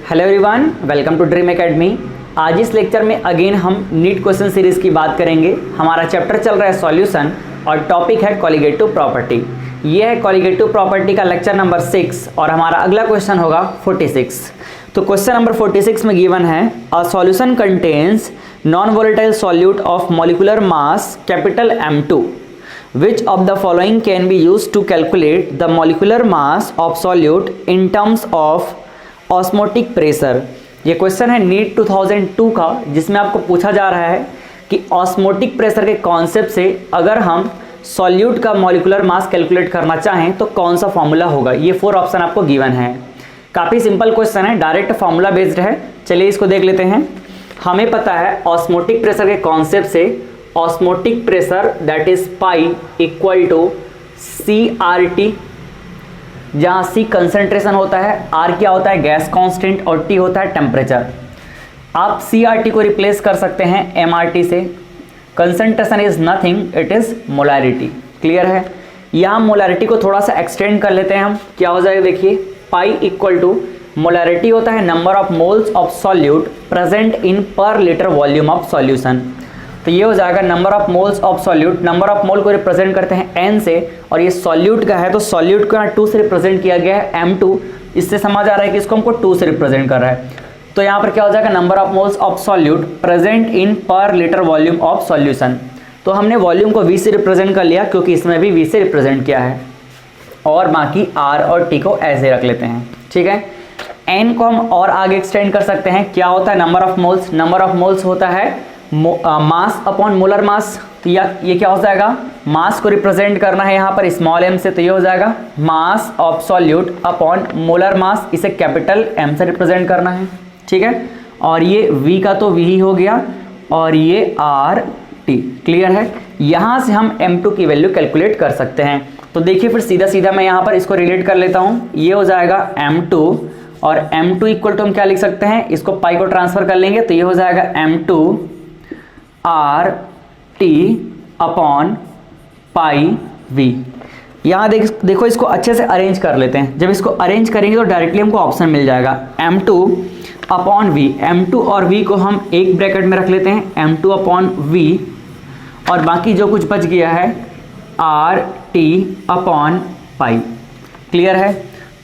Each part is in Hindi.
Hello everyone, welcome to Dream Academy. आज इस लेक्चर में अगेन हम नीट क्वेश्चन सीरीज की बात करेंगे। हमारा चैप्टर चल रहा है सॉल्यूशन और टॉपिक है कॉलिगेटिव प्रॉपर्टी। ये है कॉलिगेटिव प्रॉपर्टी का लेक्चर नंबर 6 और हमारा अगला क्वेश्चन होगा 46। तो क्वेश्चन नंबर 46 में गिवन है a solution contains non volatile solute of molecular mass capital M2 which of the following can be used to calculate the molecular mass of solute in terms of osmotic pressure। ये क्वेश्चन है नीट 2002 का, जिसमें आपको पूछा जा रहा है कि ऑस्मोटिक प्रेशर के कॉन्सेप्ट से अगर हम सॉल्यूट का मॉलिक्यूलर मास कैलकुलेट करना चाहें तो कौन सा फॉर्मूला होगा। ये 4 ऑप्शन आपको गिवन है। काफ़ी सिंपल क्वेश्चन है, डायरेक्ट फॉर्मूला बेस्ड है। चलिए इसको देख लेते हैं। हमें पता है ऑस्मोटिक प्रेशर के कॉन्सेप्ट से osmotic pressure that is pi equal to CRT, जहाँ C कंसंट्रेशन होता है, R क्या होता है गैस कांस्टेंट और T होता है टेम्परेचर। आप CRT को रिप्लेस कर सकते हैं MRT से। Concentration is nothing, it is molarity. Clear है। यहाँ मोलैरिटी को थोड़ा सा एक्सटेंड कर लेते हैं हम। क्या हो जाएगा देखिए, पाई इक्वल टू मोलैरिटी होता है number of moles of solute present in पर लीटर वॉल्यूम ऑफ सॉल्यूशन। तो ये हो जाएगा number of moles of solute. Number of mole को रिप्रेजेंट करते हैं N से, और ये सॉल्यूट का है तो सॉल्यूट को यहाँ 2 से रिप्रेजेंट किया गया है M2। इससे समझ आ रहा है कि इसको हमको 2 से रिप्रेजेंट कर रहा है। तो यहाँ पर क्या हो जाएगा, number of moles of solute present in पर लीटर वॉल्यूम ऑफ सॉल्यूशन। तो हमने वॉल्यूम को V से रिप्रेजेंट कर लिया क्योंकि इसमें भी V से रिप्रेजेंट किया है, और बाकी R और T को ऐसे रख लेते हैं। ठीक है। N को हम और आगे एक्सटेंड कर सकते हैं। क्या होता है number of moles, number of moles होता है मास अपॉन मोलर मास। तो ये क्या हो जाएगा, मास को रिप्रेजेंट करना है यहाँ पर स्मॉल m से, तो ये हो जाएगा mass of solute upon molar mass, इसे कैपिटल M से रिप्रेजेंट करना है। ठीक है। और ये V का तो V ही हो गया, और ये RT। क्लियर है। यहाँ से हम M2 की वैल्यू कैलकुलेट कर सकते हैं। तो देखिए फिर सीधा सीधा मैं यहाँ पर इसको रिलेट कर लेता हूँ। ये हो जाएगा M2, और M2 इक्वल टू हम क्या लिख सकते हैं, इसको पाई को ट्रांसफर कर लेंगे तो ये हो जाएगा M2 RT upon pi V। यहाँ देखो इसको अच्छे से अरेंज कर लेते हैं। जब इसको अरेंज करेंगे तो डायरेक्टली हमको ऑप्शन मिल जाएगा M2 अपॉन V। M2 और V को हम एक ब्रैकेट में रख लेते हैं, M2 अपॉन V, और बाकी जो कुछ बच गया है RT अपॉन पाई। क्लियर है।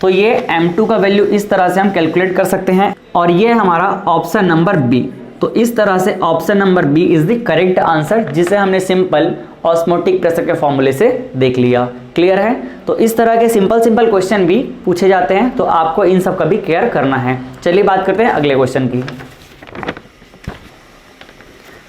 तो ये M2 का वैल्यू इस तरह से हम कैलकुलेट कर सकते हैं, और ये हमारा ऑप्शन नंबर B। तो इस तरह से option number B is the correct answer, जिसे हमने सिंपल ऑस्मोटिक प्रेशर के फॉर्मूले से देख लिया। क्लियर है। तो इस तरह के सिंपल क्वेश्चन भी पूछे जाते हैं, तो आपको इन सब का भी केयर करना है। चलिए बात करते हैं अगले क्वेश्चन की।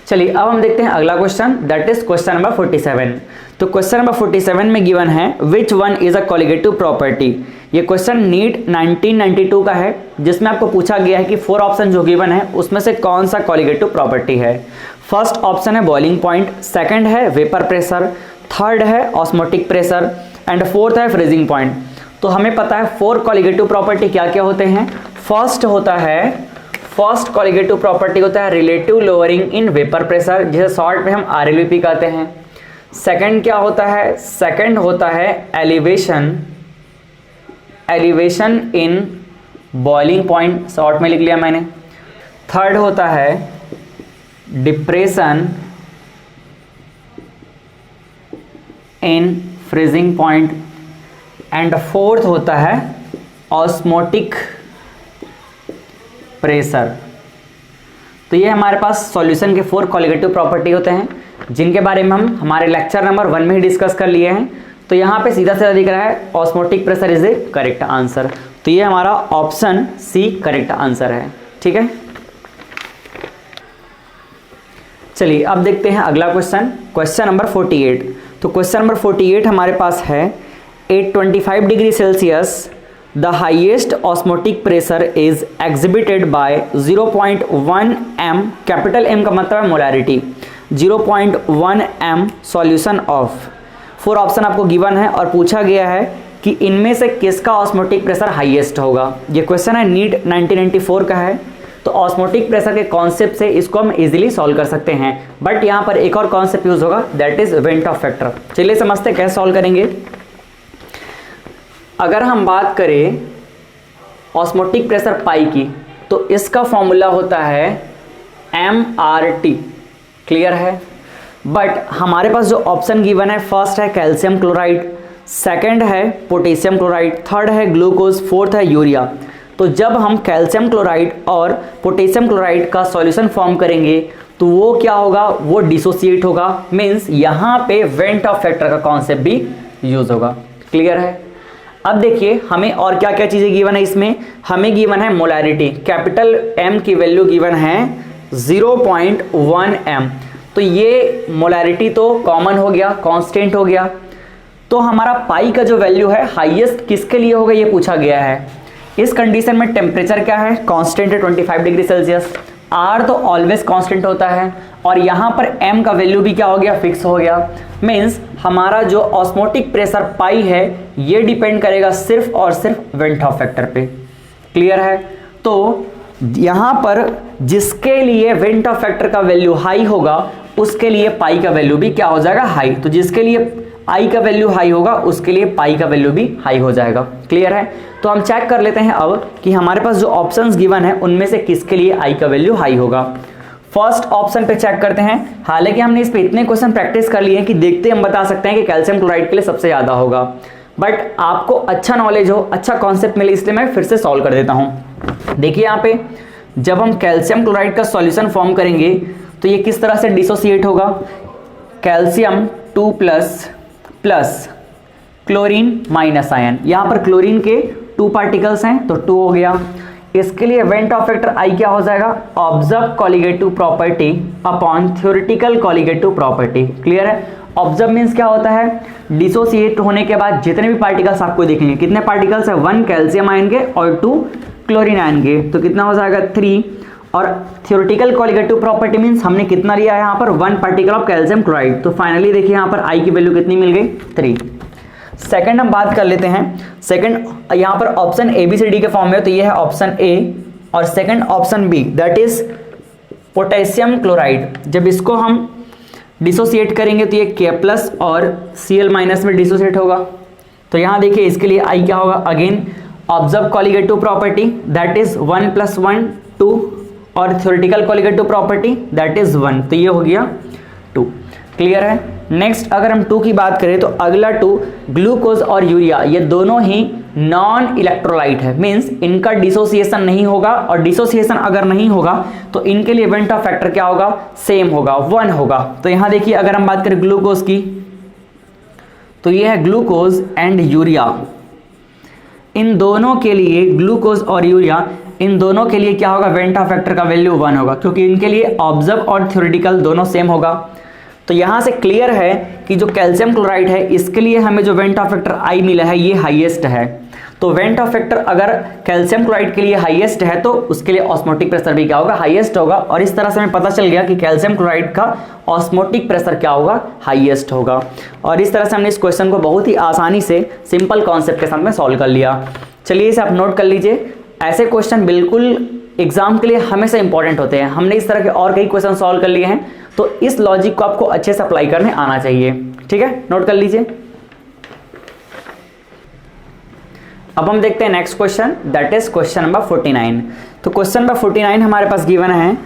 चलिए अब हम देखते हैं अगला question, that is question number 47। तो क्वेश्चन नंबर 47 में गिवन है which one is a colligative property. ये क्वेश्चन नीट 1992 का है, जिसमें आपको पूछा गया है कि 4 ऑप्शन जो गिवन है उसमें से कौन सा कॉलिगेटिव प्रॉपर्टी है। फर्स्ट ऑप्शन है बॉइलिंग पॉइंट, सेकंड है वेपर प्रेशर, थर्ड है ऑस्मोटिक प्रेशर, एंड फोर्थ है फ्रीजिंग पॉइंट। तो हमें पता है 4 कॉलिगेटिव प्रॉपर्टी क्या क्या होते हैं। फर्स्ट कॉलिगेटिव प्रॉपर्टी होता है relative lowering in vapour pressure, जिसे शॉर्ट में हम RLVP कहते हैं। सेकंड क्या होता है, सेकंड होता है elevation in boiling point, short में लिख लिया मैंने। थर्ड होता है depression in freezing point, and fourth होता है ऑस्मोटिक प्रेशर। तो ये हमारे पास सॉल्यूशन के 4 कॉलिगेटिव प्रॉपर्टी होते हैं, जिनके बारे में हम हमारे लेक्चर नंबर 1 में ही डिस्कस कर लिए हैं। तो यहाँ पे सीधा सीधा दिख रहा है osmotic pressure is A correct answer. तो ये हमारा ऑप्शन C करेक्ट आंसर है। ठीक है। चलिए अब देखते हैं अगला क्वेश्चन, क्वेश्चन नंबर 48। तो क्वेश्चन नंबर 48 हमारे पास है 825 degree Celsius the highest osmotic pressure is exhibited by 0.1 m, capital M का मतलब है molarity, 0.1 m solution of. 4 option आपको गिवन है और पूछा गया है कि इनमें से किसका ऑस्मोटिक प्रेशर हाईएस्ट होगा। ये क्वेश्चन है नीट 1994 का है। तो ऑस्मोटिक प्रेशर के कॉन्सेप्ट से इसको हम इजीली सॉल्व कर सकते हैं, बट यहाँ पर एक और कॉन्सेप्ट यूज होगा, that is went of factor. चलिए समझते हैं कैसे सॉल्व करेंगे। अगर हम बात करें ऑस्मोटिक प्रेशर पाई की, तो इसका फॉर्मूला होता है MRT। क्लियर है? बट हमारे पास जो ऑप्शन गिवन है, फर्स्ट है कैल्शियम क्लोराइड, सेकंड है पोटेशियम क्लोराइड, थर्ड है ग्लूकोज, फोर्थ है यूरिया। तो जब हम कैल्शियम क्लोराइड और पोटेशियम क्लोराइड का सॉल्यूशन फॉर्म करेंगे तो वो क्या होगा, वो डिसोसिएट होगा। मीन्स यहाँ पे वेंट ऑफ फैक्टर का कॉन्सेप्ट भी यूज होगा। क्लियर है? अब देखिए हमें और क्या क्या चीजें गिवन है इसमें। हमें गिवन है मोलैरिटी, कैपिटल M की वैल्यू गिवन है 0.1 m। तो ये मोलैरिटी तो कॉमन हो गया, कांस्टेंट हो गया। तो हमारा पाई का जो वैल्यू है हाईएस्ट किसके लिए होगा ये पूछा गया है। इस कंडीशन में टेम्परेचर क्या है, कांस्टेंट है 25 डिग्री सेल्सियस। आर तो ऑलवेज कांस्टेंट होता है और यहाँ पर M का वैल्यू भी क्या हो गया, फिक्स हो गया। मीन्स हमारा जो ऑस्मोटिक प्रेशर पाई है ये डिपेंड करेगा सिर्फ और सिर्फ वेंट ऑफ फैक्टर पे। क्लियर है? तो यहाँ पर जिसके लिए वेंट ऑफ फैक्टर का वैल्यू हाई होगा उसके लिए पाई का वैल्यू भी क्या हो जाएगा, हाई। तो जिसके लिए आई का वैल्यू हाई होगा उसके लिए पाई का वैल्यू भी हाई हो जाएगा। क्लियर है? तो हम चेक कर लेते हैं अब कि हमारे पास जो ऑप्शंस गिवन है उनमें से किसके लिए आई का वैल्यू हाई होगा। फर्स्ट ऑप्शन पे चेक करते हैं। हालांकि हमने इस पे इतने क्वेश्चन प्रैक्टिस कर लिए हैं कि देखते हम बता सकते हैं कि कैल्शियम क्लोराइड के लिए सबसे ज्यादा होगा। बट आपको अच्छा नॉलेज हो, अच्छा कॉन्सेप्ट मिले, इसलिए मैं फिर से सॉल्व कर देता हूं। देखिए यहाँ पे जब हम कैल्शियम क्लोराइड का सॉल्यूशन फॉर्म करेंगे तो ये किस तरह से डिसोसिएट होगा, calcium 2+ plus chlorine minus ion. यहां पर क्लोरीन के 2 पार्टिकल्स हैं तो 2 हो गया। इसके लिए वेंट ऑफ फैक्टर आई क्या हो जाएगा, observe colligative property upon theoretical colligative property. Clear है? ऑब्जर्व मीन्स क्या होता है, डिसोसिएट होने के बाद जितने भी पार्टिकल्स आपको दिखेंगे, कितने पार्टिकल्स है, 1 कैल्शियम आयन के और 2 क्लोरीन आयन के, तो कितना हो जाएगा 3। और थ्योरेटिकल कॉलिगेटिव प्रॉपर्टी मीन्स हमने कितना लिया है यहाँ पर, 1 पार्टिकल ऑफ कैल्शियम क्लोराइड। तो फाइनली देखिए यहाँ पर आई की वैल्यू कितनी मिल गई, 3। सेकंड हम बात कर लेते हैं। सेकंड यहाँ पर ऑप्शन ABCD के फॉर्म में, तो ये है ऑप्शन A और second option B, that is potassium chloride. जब इसको हम डिसोसिएट करेंगे तो ये K+ और Cl- में डिसोसिएट होगा। तो यहाँ देखिए इसके लिए आई क्या होगा, again observe colligative property that is 1 + 1 2 और theoretical colligative property that is 1, तो ये हो गया 2। क्लियर है? नेक्स्ट अगर हम 2 की बात करें तो अगला 2 ग्लूकोज और यूरिया, ये दोनों ही नॉन इलेक्ट्रोलाइट है। मींस इनका डिसोसिएशन नहीं होगा और डिसोसिएशन अगर नहीं होगा तो इनके लिए वेंट ऑफ फैक्टर क्या होगा, सेम होगा, 1 होगा। तो यहां देखिए अगर हम बात करें ग्लूकोज की तो ये है ग्लूकोज एंड यूरिया। इन दोनों के लिए ग्लूकोज और यूरिया, इन दोनों के लिए क्या होगा, वेंट ऑफ फैक्टर का वैल्यू 1 होगा, क्योंकि इनके लिए ऑब्जर्व और थ्योरेटिकल दोनों सेम होगा। तो यहां से क्लियर है कि जो कैल्शियम क्लोराइड है इसके लिए हमें जो वेंट ऑफ फैक्टर आई मिला है ये हाईएस्ट है। तो वेंट ऑफ फैक्टर अगर कैल्शियम क्लोराइड के लिए हाईएस्ट है तो उसके लिए ऑस्मोटिक प्रेशर भी क्या होगा, हाईएस्ट होगा। और इस तरह से हमें पता चल गया कि कैल्शियम क्लोराइड का ऑस्मोटिक प्रेशर क्या होगा, हाईएस्ट होगा। और इस तरह से हमने इस क्वेश्चन को बहुत ही आसानी से सिंपल कॉन्सेप्ट के साथ में सॉल्व कर लिया। चलिए इसे आप नोट कर लीजिए। ऐसे क्वेश्चन बिल्कुल एग्जाम के लिए हमेशा इंपॉर्टेंट होते हैं। हमने इस तरह के और कई क्वेश्चन सॉल्व कर लिए हैं, तो इस लॉजिक को आपको अच्छे से अप्लाई करने आना चाहिए। ठीक है, नोट कर लीजिए। अब हम देखते हैं next question, that is question number 49। तो क्वेश्चन नंबर 49 हमारे पास गिवन है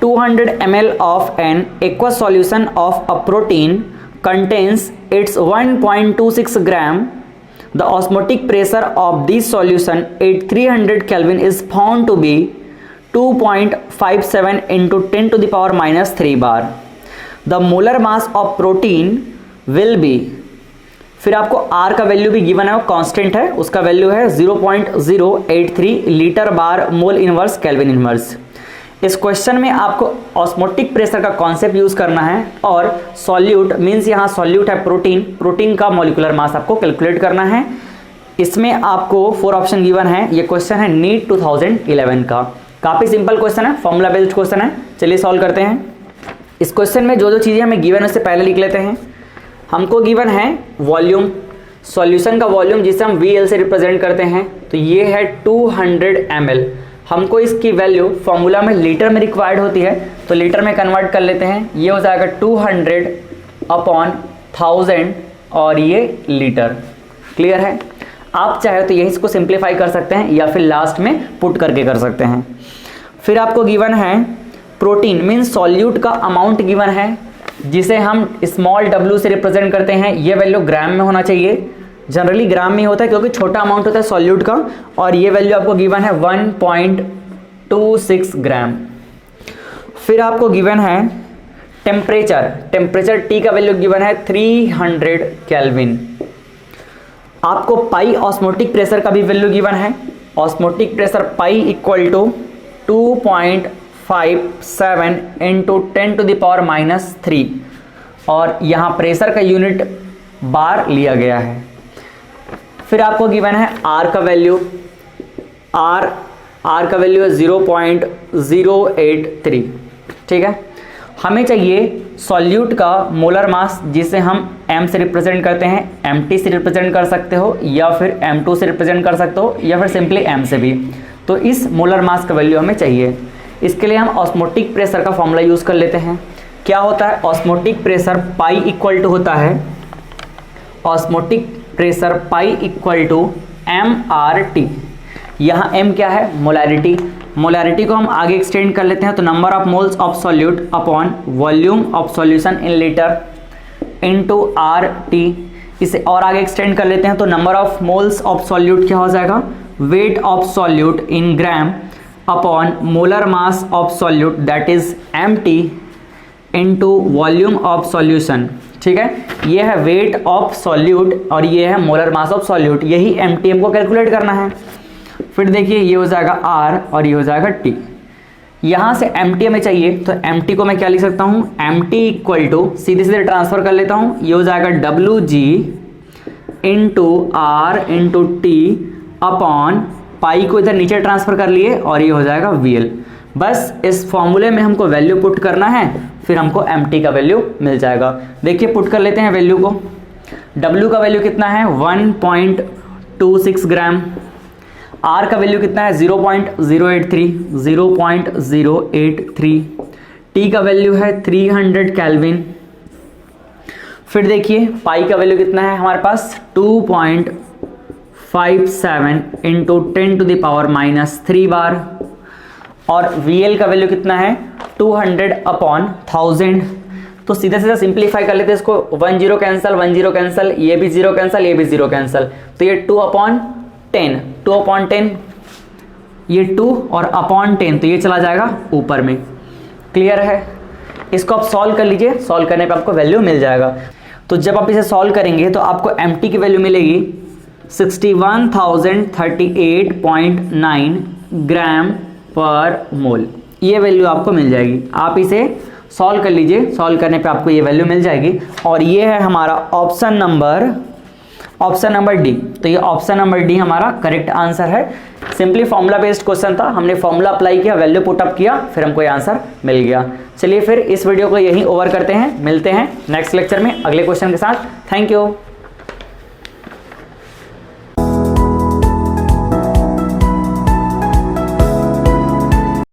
200 ml of N aqua solution of a protein contains it's 1.26 gram. The osmotic pressure of this solution at 300 Kelvin is found to be 2.57 into 10 to the power minus 3 bar. The molar mass of protein will be, फिर आपको R का वैल्यू भी गिवन है, वो कांस्टेंट है, उसका वैल्यू है 0.083 लीटर बार मोल इनवर्स केल्विन इनवर्स। इस क्वेश्चन में आपको ऑस्मोटिक प्रेशर का कॉन्सेप्ट यूज करना है और सॉल्यूट मींस यहाँ सॉल्यूट है प्रोटीन, प्रोटीन का मॉलिक्यूलर मास आपको कैलकुलेट करना है। इसमें आपको 4 ऑप्शन गिवन है। ये क्वेश्चन है नीट 2011 का, काफी सिंपल क्वेश्चन है, फॉर्मूला बेस्ड क्वेश्चन है। चलिए सॉल्व करते हैं। इस क्वेश्चन में जो जो चीजें हमें गिवन है उससे पहले लिख लेते हैं। हमको गिवन है वॉल्यूम, सॉल्यूशन का वॉल्यूम जिसे हम VL से रिप्रेजेंट करते हैं, तो ये है 200 ml। हमको इसकी वैल्यू फॉर्मूला में लीटर में रिक्वायर्ड होती है, तो लीटर में कन्वर्ट कर लेते हैं। ये हो जाएगा 200/1000 और ये लीटर। क्लियर है? आप चाहे तो यही इसको सिंप्लीफाई कर सकते हैं या फिर लास्ट में पुट करके कर सकते हैं। फिर आपको गिवन है प्रोटीन मीन्स सॉल्यूट का अमाउंट गिवन है, जिसे हम स्मॉल w से रिप्रेजेंट करते हैं। ये वैल्यू ग्राम में होना चाहिए, जनरली ग्राम में होता है क्योंकि छोटा अमाउंट होता है सॉल्यूट का, और ये वैल्यू आपको गिवन है 1.26 ग्राम। फिर आपको गिवन है टेम्परेचर T का वैल्यू गिवन है 300 केल्विन। आपको पाई ऑस्मोटिक प्रेशर का भी वैल्यू गिवन है। Osmotic pressure pi equal to 2.57 into 10⁻⁻3, और यहाँ प्रेशर का यूनिट बार लिया गया है। फिर आपको गिवन है R का वैल्यू, R का वैल्यू है 0.083। ठीक है, हमें चाहिए सॉल्यूट का मोलर मास, जिसे हम m से रिप्रेजेंट करते हैं, mt से रिप्रेजेंट कर सकते हो या फिर m2 से रिप्रेजेंट कर सकते हो या फिर सिंपली m से भी। तो इस मोलर मास का वैल्यू हमें चाहिए। इसके लिए हम ऑस्मोटिक प्रेशर का फॉर्मूला यूज़ कर लेते हैं। क्या होता है osmotic pressure? Pi equal to होता है, osmotic pressure pi equal to mRT। यहाँ m क्या है? मोलैरिटी। मोलैरिटी को हम आगे एक्सटेंड कर लेते हैं, तो number of moles of solute upon volume of solution in litre into RT। इसे और आगे एक्सटेंड कर लेते हैं, तो number of moles of solute क्या हो जाएगा? Weight of solute in gram upon molar mass of solute that is MT into volume of solution. ठीक है, ये है वेट ऑफ सॉल्यूट और ये है मोलर मास ऑफ सॉल्यूट, यही MT हमको कैलकुलेट करना है। फिर देखिए ये हो जाएगा R और ये हो जाएगा T। यहाँ से MT हमें चाहिए, तो MT को मैं क्या लिख सकता हूँ? MT इक्वल टू सीधे सीधे ट्रांसफर कर लेता हूँ, ये हो जाएगा WG into R into T upon pi को इधर नीचे ट्रांसफर कर लिए और ये हो जाएगा VL। बस इस फॉर्मूले में हमको वैल्यू पुट करना है, फिर हमको MT का वैल्यू मिल जाएगा। देखिए पुट कर लेते हैं वैल्यू को। W का वैल्यू कितना है? 1.26 ग्राम। R का वैल्यू कितना है? 0.083। T का वैल्यू है 300 केल्विन। फिर देखिए पाई का वैल्यू कितना है हमारे पास? 2.57 इंटू 10⁻³ बार। और VL का वैल्यू कितना है? 200 अपॉन 1000। तो सीधा सीधा सिंप्लीफाई कर लेते हैं इसको, 1 0 कैंसिल, 1 0 कैंसिल, ये भी 0 कैंसिल, ये भी 0 कैंसिल, तो ये 2/10, 2/10, ये 2 और अपॉन 10, तो ये चला जाएगा ऊपर में। क्लियर है? इसको आप सॉल्व कर लीजिए, सॉल्व करने पे आपको वैल्यू मिल जाएगा। तो जब आप इसे सॉल्व करेंगे तो आपको MT की वैल्यू मिलेगी 61,038.9 ग्राम पर मोल। ये वैल्यू आपको मिल जाएगी। आप इसे सॉल्व कर लीजिए, सॉल्व करने पे आपको ये वैल्यू मिल जाएगी। और ये है हमारा ऑप्शन नंबर डी। तो ये ऑप्शन नंबर डी हमारा करेक्ट आंसर है। सिंपली फॉर्मूला बेस्ड क्वेश्चन था, हमने फॉर्मूला अप्लाई किया, वैल्यू पुट अप किया, फिर हमको ये आंसर मिल गया। चलिए फिर इस वीडियो को यहीं ओवर करते हैं, मिलते हैं नेक्स्ट लेक्चर में अगले क्वेश्चन के साथ। Thank you.